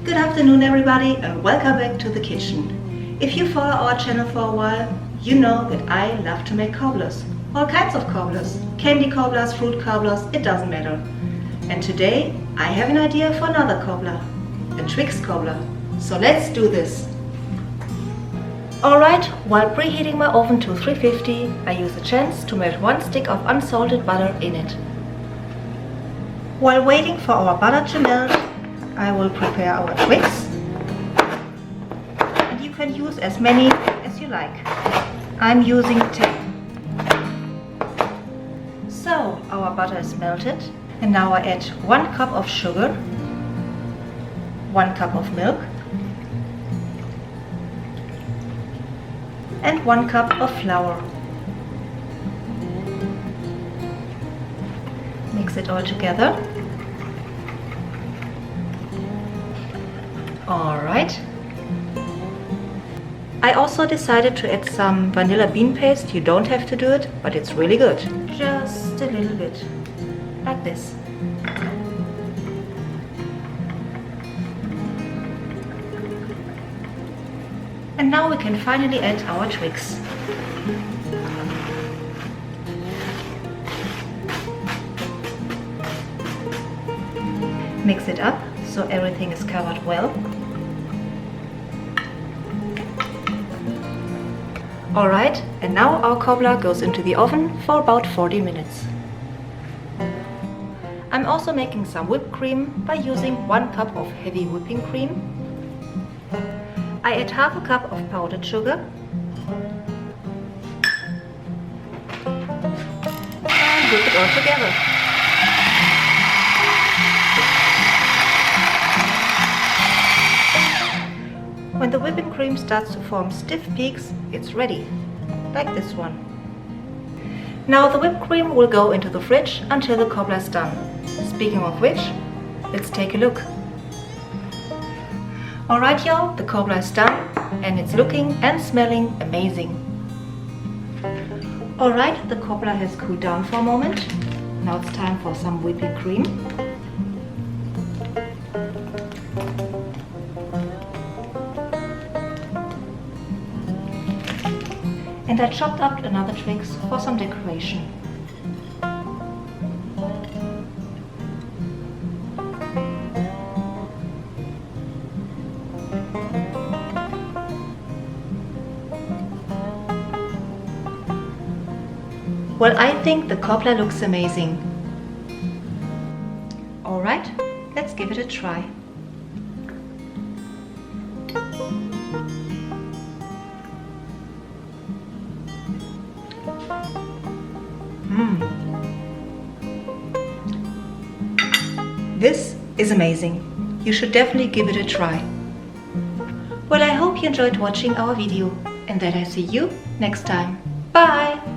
Good afternoon everybody and welcome back to the kitchen. If you follow our channel for a while, you know that I love to make cobblers. All kinds of cobblers. Candy cobblers, fruit cobblers, it doesn't matter. And today I have an idea for another cobbler, a Twix cobbler. So let's do this. Alright, while preheating my oven to 350, I use a chance to melt 1 stick of unsalted butter in it. While waiting for our butter to melt, I will prepare our Twix. And you can use as many as you like. I'm using 10. So our butter is melted, and now I add 1 cup of sugar, 1 cup of milk, and 1 cup of flour. Mix it all together. Alright. I also decided to add some vanilla bean paste. You don't have to do it, but it's really good. Just a little bit, like this. And now we can finally add our Twix. Mix it up so everything is covered well. Alright, and now our cobbler goes into the oven for about 40 minutes. I'm also making some whipped cream by using 1 cup of heavy whipping cream. I add half a cup of powdered sugar and whip it all together. When the whipping cream starts to form stiff peaks, it's ready, like this one. Now the whipped cream will go into the fridge until the cobbler is done. Speaking of which, let's take a look. Alright y'all, the cobbler is done and it's looking and smelling amazing. Alright, the cobbler has cooled down for a moment. Now it's time for some whipping cream. And I chopped up another Twix for some decoration. Well, I think the cobbler looks amazing. Alright, let's give it a try. This is amazing. You should definitely give it a try. Well, I hope you enjoyed watching our video and that I see you next time. Bye!